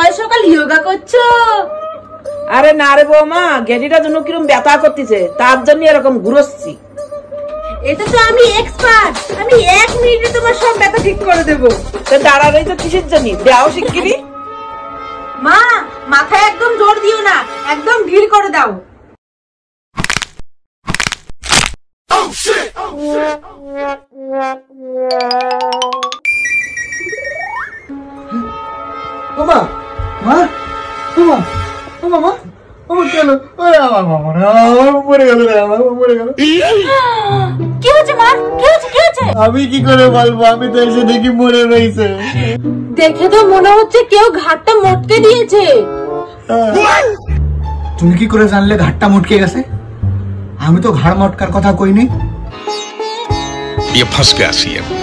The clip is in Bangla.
সকাল সকাল যোগা করছো? আরে না রে বৌমা, গেটিটা জন্য কিরকম ব্যথা করতেছে, তার জন্য এরকম ঘুরোচ্ছি। এটা তো আমি এক্সপার্ট, আমি 1 মিনিটে তোমার সব ব্যথা ঠিক করে দেবো। তো দাঁড়ালেই তো কিসের জন্য, দেও শিগগিরি। মা, মাথায় একদম জোর দিও না, একদম ঢিল করে দাও। মামা, মা, মামা, মামা, মামা কেন? আমার মামা মরে গেল রে, আমার মরে গেল। কি হয়েছে মা? কি হয়েছে? কি হয়েছে? আমি কি করে বলবো, আমি তো এসে দেখি মরে রয়েছে। দেখে তো মনে হচ্ছে কেউ ঘাটটা মটকে দিয়েছে। তুমি কি করে জানলে ঘাটটা মটকে গেছে? আমি তো ঘাড় মটকার কথা কইনি। ये फंस गया सीएम।